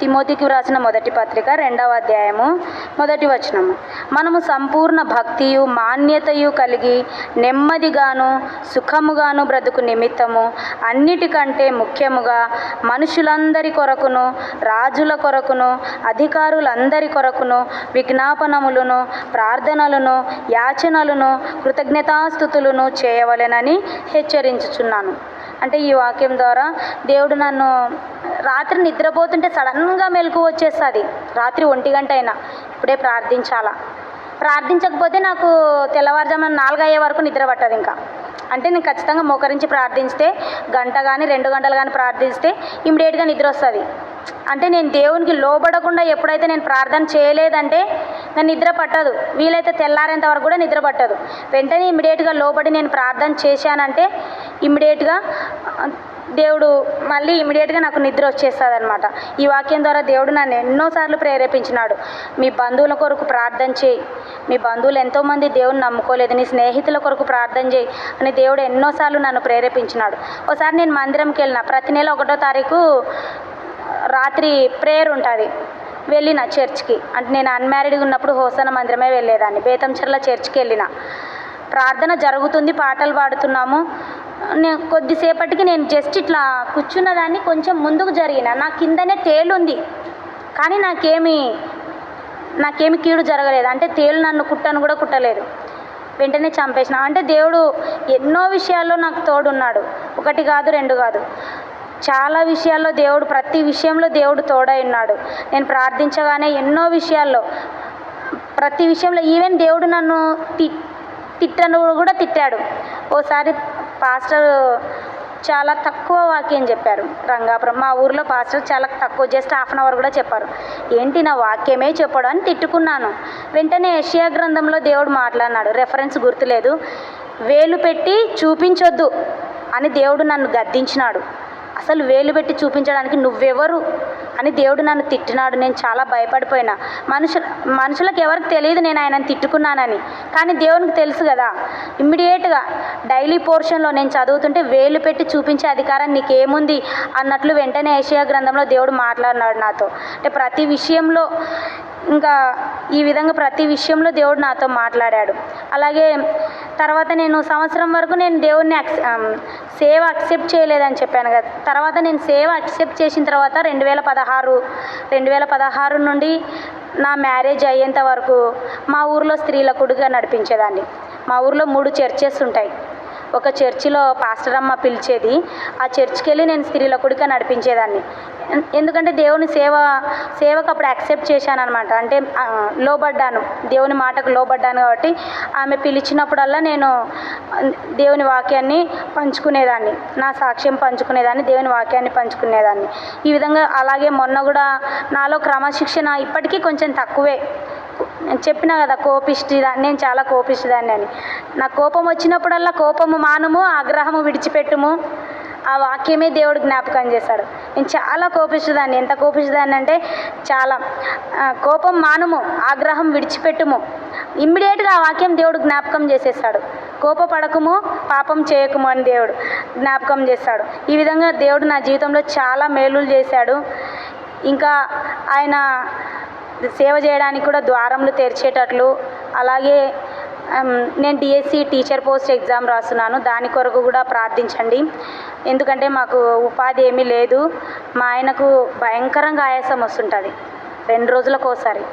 తిమోతికి వ్రాసిన మొదటి పత్రిక 2వ అధ్యాయము 1వ వచనము. మనము సంపూర్ణ భక్తియు మాన్యతయు కలిగి నెమ్మదిగాను సుఖముగాను బ్రతుకు నిమిత్తము అన్నిటికంటే ముఖ్యముగా మనుషులందరి కొరకును రాజుల కొరకును అధికారులందరి కొరకును విజ్ఞాపనములను ప్రార్థనలను యాచనలను కృతజ్ఞతాస్తుతులను చేయవలెనని హెచ్చరించుచున్నాను. అంటే ఈ వాక్యం ద్వారా దేవుడు నన్ను రాత్రి నిద్రపోతుంటే సడన్గా మెలకువ వచ్చేస్తుంది. రాత్రి 1 గంట అయినా ఇప్పుడే ప్రార్థించకపోతే నాకు తెల్లవారుజామున 4 అయ్యే వరకు నిద్ర పట్టదు. ఇంకా అంటే నేను ఖచ్చితంగా మోకరించి ప్రార్థిస్తే గంట కానీ 2 గంటలు కానీ ప్రార్థిస్తే ఇమ్మీడియట్గా నిద్ర వస్తుంది. అంటే నేను దేవునికి లోబడకుండా ఎప్పుడైతే నేను ప్రార్థన చేయలేదంటే నాకు నిద్ర పట్టదు. వీలైతే తెల్లారేంత వరకు కూడా నిద్ర పట్టదు. వెంటనే ఇమ్మీడియట్గా లోబడి నేను ప్రార్థన చేశానంటే ఇమ్మీడియట్గా దేవుడు మళ్ళీ ఇమ్మీడియట్గా నాకు నిద్ర వచ్చేస్తుంది అనమాట. ఈ వాక్యం ద్వారా దేవుడు నన్ను ఎన్నోసార్లు ప్రేరేపించినాడు. మీ బంధువుల కొరకు ప్రార్థన చేయి, మీ బంధువులు ఎంతోమంది దేవుని నమ్ముకోలేదు, నీ స్నేహితుల కొరకు ప్రార్థన చేయి అని దేవుడు ఎన్నోసార్లు నన్ను ప్రేరేపించినాడు. ఒకసారి నేను మందిరంకి వెళ్ళిన, ప్రతి నెల 1వ తారీఖు రాత్రి ప్రేయర్ ఉంటుంది, వెళ్ళిన చర్చ్కి. అంటే నేను అన్మ్యారీడ్గా ఉన్నప్పుడు హోసన మందిరమే వెళ్ళేదాన్ని. బేతంచెర్ల చర్చ్కి వెళ్ళిన, ప్రార్థన జరుగుతుంది, పాటలు పాడుతున్నాము. నేను కొద్దిసేపటికి నేను జస్ట్ ఇట్లా కూర్చున్నదాన్ని కొంచెం ముందుకు జరిగిన, నా కిందనే తేలుంది కానీ నాకేమి కీడు జరగలేదు. అంటే తేలు నన్ను కూడా కుట్టలేదు. వెంటనే చంపేసిన. అంటే దేవుడు ఎన్నో విషయాల్లో నాకు తోడున్నాడు. 1 కాదు 2 కాదు, చాలా విషయాల్లో దేవుడు, ప్రతి విషయంలో దేవుడు తోడై ఉన్నాడు. నేను ప్రార్థించగానే ఎన్నో విషయాల్లో, ప్రతి విషయంలో, ఈవెన్ దేవుడు నన్ను తిట్టను కూడా తిట్టాడు. ఓసారి పాస్టర్ చాలా తక్కువ వాక్యం చెప్పారు. రంగాపురం మా ఊర్లో పాస్టర్ చాలా తక్కువ, జస్ట్ 1/2 అవర్ కూడా చెప్పారు. ఏంటి నా వాక్యమే చెప్పడం అని తిట్టుకున్నాను. వెంటనే యెషయా గ్రంథంలో దేవుడు మాట్లాడినాడు, రెఫరెన్స్ గుర్తులేదు, వేలు పెట్టి చూపించొద్దు అని దేవుడు నన్ను గద్దించినాడు. అసలు వేలు పెట్టి చూపించడానికి నువ్వెవరు అని దేవుడు నన్ను తిట్టినాడు. నేను చాలా భయపడిపోయినా. మనుషులకు ఎవరికి తెలియదు నేను ఆయనను తిట్టుకున్నానని, కానీ దేవునికి తెలుసు కదా. ఇమ్మీడియట్గా డైలీ పోర్షన్లో నేను చదువుతుంటే వేలు పెట్టి చూపించే అధికారం నీకేముంది అన్నట్లు వెంటనే యెషయా గ్రంథంలో దేవుడు మాట్లాడినాడు నాతో. అంటే ప్రతి విషయంలో, ఇంకా ఈ విధంగా ప్రతి విషయంలో దేవుడు నాతో మాట్లాడాడు. అలాగే తర్వాత నేను సంవత్సరం వరకు నేను దేవుడిని సేవ యాక్సెప్ట్ చేయలేదని చెప్పాను కదా. తర్వాత నేను సేవ యాక్సెప్ట్ చేసిన తర్వాత 2016 నుండి నా మ్యారేజ్ అయ్యేంత వరకు మా ఊర్లో స్త్రీల కుడిగా నడిపించేదాన్ని. మా ఊర్లో 3 చర్చెస్ ఉంటాయి. ఒక చర్చిలో పాస్టర్ అమ్మ పిలిచేది, ఆ చర్చికి వెళ్ళి నేను స్త్రీల కుడిగా నడిపించేదాన్ని. ఎందుకంటే దేవుని సేవకు అప్పుడు యాక్సెప్ట్ చేశాను అనమాట. అంటే లోబడ్డాను, దేవుని మాటకు లోబడ్డాను. కాబట్టి ఆమె పిలిచినప్పుడల్లా నేను దేవుని వాక్యాన్ని పంచుకునేదాన్ని, నా సాక్ష్యం పంచుకునేదాన్ని, దేవుని వాక్యాన్ని పంచుకునేదాన్ని. ఈ విధంగా అలాగే మొన్న కూడా నాలో క్రమశిక్షణ ఇప్పటికీ కొంచెం తక్కువే. చెప్పినా కదా నేను చాలా కోపిష్టిదాన్ని అని. నా కోపం వచ్చినప్పుడల్లా కోపము మానుము, ఆగ్రహము విడిచిపెట్టుము, ఆ వాక్యమే దేవుడు జ్ఞాపకం చేశాడు. నేను చాలా కోపిష్టిదాన్ని. ఎంత కోపిష్టిదాన్ని అంటే చాలా. కోపం మానుము, ఆగ్రహం విడిచిపెట్టుము, ఇమ్మీడియట్గా ఆ వాక్యం దేవుడు జ్ఞాపకం చేసేసాడు. కోపపడకము, పాపం చేయకము అని దేవుడు జ్ఞాపకం చేశాడు. ఈ విధంగా దేవుడు నా జీవితంలో చాలా మేలులు చేశాడు. ఇంకా ఆయన సేవ చేయడానికి కూడా ద్వారములు తెరిచేటట్లు. అలాగే నేను డిఎస్సి టీచర్ పోస్ట్ ఎగ్జామ్ రాస్తున్నాను, దాని కొరకు కూడా ప్రార్థించండి. ఎందుకంటే మాకు ఉపాధి ఏమీ లేదు. మా ఆయనకు భయంకరంగా ఆయాసం వస్తుంటుంది 2 రోజులకు ఒకసారి.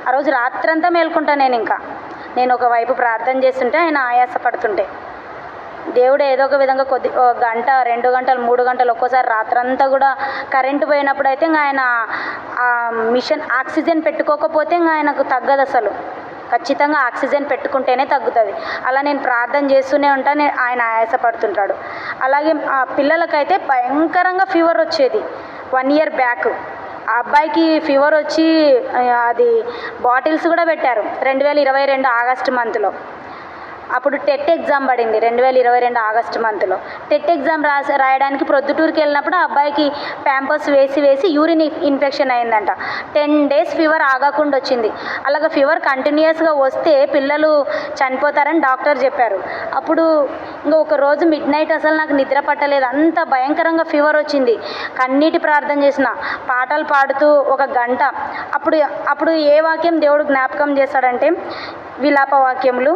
ఆ రోజు రాత్రంతా మేల్కుంటాను నేను ఒకవైపు ప్రార్థన చేస్తుంటే ఆయన ఆయాస పడుతుంటే దేవుడు ఏదో ఒక విధంగా గంట 2 గంటలు 3 గంటలు ఒక్కోసారి రాత్రంతా కూడా కరెంటు పోయినప్పుడు అయితే ఇంకా ఆయన ఆ మిషన్ ఆక్సిజన్ పెట్టుకోకపోతే ఇంకా ఆయనకు తగ్గదు. అసలు ఖచ్చితంగా ఆక్సిజన్ పెట్టుకుంటేనే తగ్గుతుంది. అలా నేను ప్రార్థన చేస్తూనే ఉంటాను, ఆయన ఆయాసపడుతుంటాడు. అలాగే ఆ పిల్లలకైతే భయంకరంగా ఫీవర్ వచ్చేది 1 year బ్యాక్. ఆ అబ్బాయికి ఫీవర్ వచ్చి అది బాటిల్స్ కూడా పెట్టారు 2022 ఆగస్టు మంత్లో. అప్పుడు టెట్ ఎగ్జామ్ పడింది 2022 ఆగస్టు మంత్లో. టెట్ ఎగ్జామ్ రాయడానికి ప్రొద్దుటూరుకి వెళ్ళినప్పుడు ఆ అబ్బాయికి ప్యాంపర్స్ వేసి యూరిన్ ఇన్ఫెక్షన్ అయిందంట. 10 days ఫీవర్ ఆగకుండా వచ్చింది. అలాగే ఫీవర్ కంటిన్యూస్గా వస్తే పిల్లలు చనిపోతారని డాక్టర్ చెప్పారు. అప్పుడు ఇంకా ఒక రోజు మిడ్ నైట్ అసలు నాకు నిద్ర పట్టలేదు, అంత భయంకరంగా ఫీవర్ వచ్చింది. కన్నీటి ప్రార్థన చేసిన, పాటలు పాడుతూ 1 గంట. అప్పుడు ఏ వాక్యం దేవుడు జ్ఞాపకం చేస్తాడంటే విలాప వాక్యములు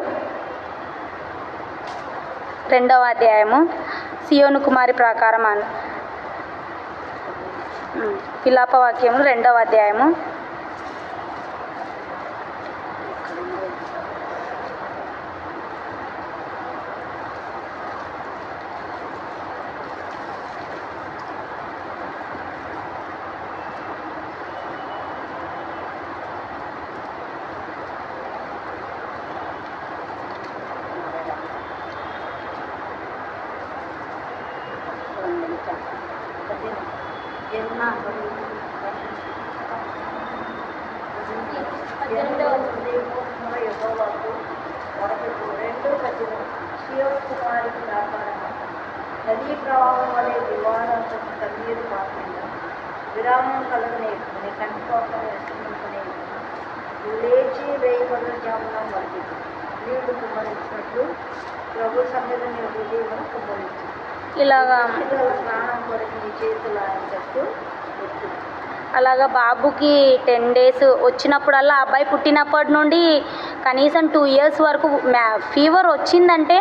2వ అధ్యాయము సియోను కుమారి ప్రాకారం అని విలాప వాక్యములు 2వ అధ్యాయము నదీ ప్రవాహం వలె దివారాంతం కన్నీరు పాత్రగా విరామం కలగనే కంటిపోకనే విశ్రమించనే లేచి రేయి మొదలు జామున మళ్ళీ నీళ్లు కుమ్మరించినట్లు ప్రభు సన్నిధిని హృదయం కుమ్మరించు. ఇలాగా ప్రాణం కొరకు నీ చేతులు ఆయన చెప్తూ అలాగా బాబుకి 10 డేస్ వచ్చినప్పుడల్లా, అబ్బాయి పుట్టినప్పటి నుండి కనీసం 2 ఇయర్స్ వరకు ఫీవర్ వచ్చిందంటే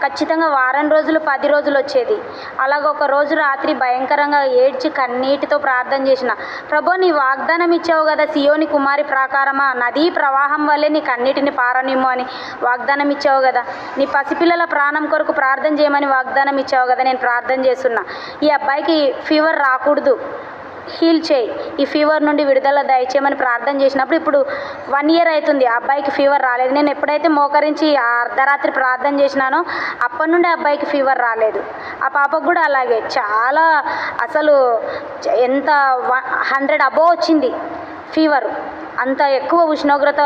ఖచ్చితంగా వారం రోజులు 10 రోజులు వచ్చేది. అలాగ ఒక రోజు రాత్రి భయంకరంగా ఏడ్చి కన్నీటితో ప్రార్థన చేసిన, ప్రభు నీ వాగ్దానం ఇచ్చావు కదా, సియోని కుమారి ప్రాకారమా నదీ ప్రవాహం వల్లే నీ కన్నీటిని పారనిమ్ము అని వాగ్దానం ఇచ్చావు కదా, నీ పసిపిల్లల ప్రాణం కొరకు ప్రార్థన చేయమని వాగ్దానం ఇచ్చావు కదా, నేను ప్రార్థన చేస్తున్నా, ఈ అబ్బాయికి ఫీవర్ రాకూడదు, హీల్ చేయి, ఈ ఫీవర్ నుండి విడుదల దయచేయమని ప్రార్థన చేసినప్పుడు ఇప్పుడు 1 ఇయర్ అవుతుంది, ఆ అబ్బాయికి ఫీవర్ రాలేదు. నేను ఎప్పుడైతే మోకరించి అర్ధరాత్రి ప్రార్థన చేసినానో అప్పటి నుండి అబ్బాయికి ఫీవర్ రాలేదు. ఆ పాపకు కూడా అలాగే చాలా అసలు ఎంత 100 అబోవ్ వచ్చింది ఫీవర్. అంత ఎక్కువ ఉష్ణోగ్రత,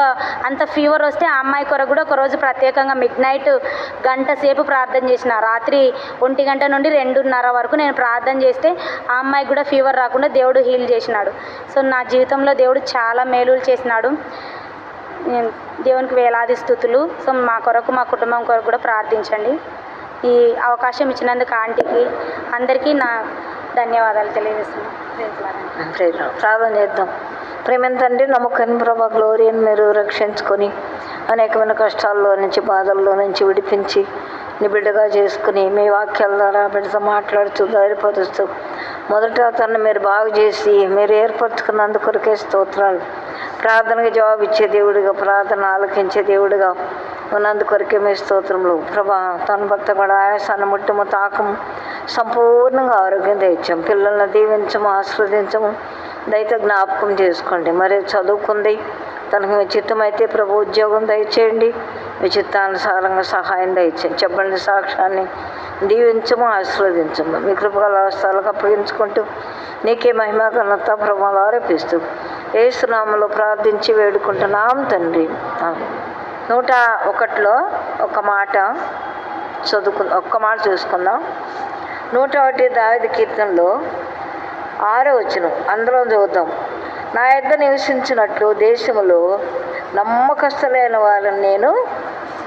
అంత ఫీవర్ వస్తే ఆ అమ్మాయి కొరకు కూడా ఒకరోజు ప్రత్యేకంగా మిడ్ నైట్ 1 గంట సేపు ప్రార్థన చేసిన. రాత్రి 1 గంట నుండి 2:30 వరకు నేను ప్రార్థన చేస్తే ఆ అమ్మాయికి కూడా ఫీవర్ రాకుండా దేవుడు హీల్ చేసినాడు. సో నా జీవితంలో దేవుడు చాలా మేలులు చేసినాడు. దేవునికి వేలాది స్తుతులు. సో మా కొరకు, మా కుటుంబం కొరకు కూడా ప్రార్థించండి. ఈ అవకాశం ఇచ్చినందుకు ఆంటీకి అందరికీ నా ధన్యవాదాలు తెలియజేస్తున్నాను. ప్రార్థన చేద్దాం. ప్రేమ తండ్రి, నమ్మకాన్ని ప్రభా గ్లోరియని మీరు రక్షించుకొని అనేకమైన కష్టాల్లో నుంచి, బాధల్లో నుంచి విడిపించి నీ బిడ్డగా చేసుకుని మీ వాక్యాల ద్వారా బిడ్డతో మాట్లాడుతూ ధైర్యపరుస్తూ మొదట అతన్ని మీరు బాగు చేసి మీరు ఏర్పరచుకున్నందుకొరకే స్తోత్రాలు. ప్రార్థనకు జవాబు ఇచ్చే దేవుడిగా, ప్రార్థన ఆలకించే దేవుడిగా ఉన్నందుకొరకే మీ స్తోత్రములు. ప్రభా తన భర్త కూడా ఆయాసాన్ని ముట్టము, తాకము, సంపూర్ణంగా ఆరోగ్యం తెచ్చాం. పిల్లల్ని దీవించము, ఆశీర్వదించము, దయతో జ్ఞాపకం చేసుకోండి. మరి చదువుకుంది, తనకు మీ చిత్తమైతే ప్రభు ఉద్యోగం దయచేయండి, మీ చిత్తానుసారంగా సహాయం దయచేయండి. చెప్పండి సాక్ష్యాన్ని దీవించము, ఆశీర్వదించము. మీ కృపగల అవస్థలకు అప్పగించుకుంటూ నీకే మహిమ ఘనత ప్రభావాలు ఆరోపిస్తూ యేసు నామములో ప్రార్థించి వేడుకుంటున్నాం తండ్రి. 101లో ఒక మాట ఒక్క మాట చూసుకుందాం. 101 దావీదు కీర్తనలో 6వ వచనం అందులో చూద్దాం. నా యొద్ద నివసించినట్లు దేశములో నమ్మకస్తులైన వారిని నేను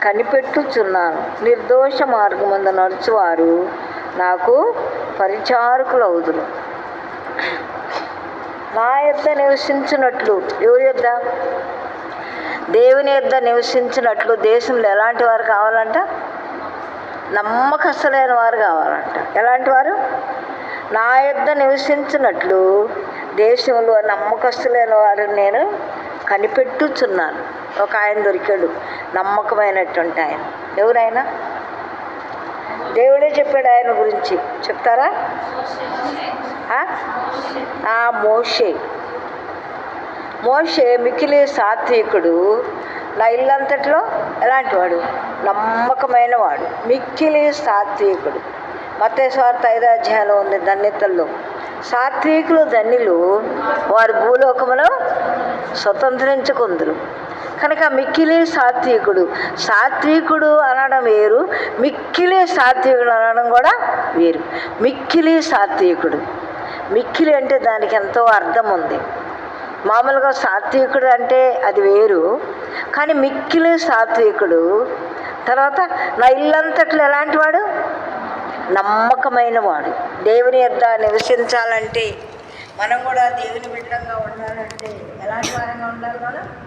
కనిపెట్టుచున్నాను. నిర్దోష మార్గమందు నడుచువారు నాకు పరిచారకులు అవుదురు. నా యొద్ద నివసించినట్లు, ఎవరి యొద్ద? దేవుని యొద్ద నివసించినట్లు దేశంలో ఎలాంటి వారు కావాలంట? నమ్మకస్తులైన వారు కావాలంట. ఎలాంటి వారు? నా యొద్ద నివసించినట్లు దేశంలో నమ్మకస్తులైన వారిని నేను కనిపెట్టుచున్నాను. ఒక ఆయన దొరికాడు, నమ్మకమైనటువంటి ఆయన. ఎవరైనా? దేవుడే చెప్పాడు ఆయన గురించి. చెప్తారా? మోషే మిక్కిలి సాత్వికుడు. నా ఇల్లంతట్లో ఎలాంటి వాడు? నమ్మకమైన వాడు, మిక్కిలి సాత్వికుడు. మత్తయి సువార్త 5వ అధ్యాయంలో ఉంది, ధన్యతల్లో సాత్వికులు ధన్యులు, వారు భూలోకములో స్వతంత్రించుకుందరు. కనుక మిక్కిలి సాత్వికుడు. సాత్వికుడు అనడం వేరు, మిక్కిలి సాత్వికుడు అనడం కూడా వేరు. మిక్కిలి సాత్వికుడు, మిక్కిలి అంటే దానికి ఎంతో అర్థం ఉంది. మామూలుగా సాత్వికుడు అంటే అది వేరు, కానీ మిక్కిలి సాత్వికుడు. తర్వాత నా ఇల్లంతట్లో ఎలాంటి వాడు? నమ్మకమైన వాడు. దేవుని యొద్ద నివసించాలంటే మనం కూడా దేవుని బిడ్డగా ఉండాలంటే ఎలాంటి వారంగా ఉండాలి మనం?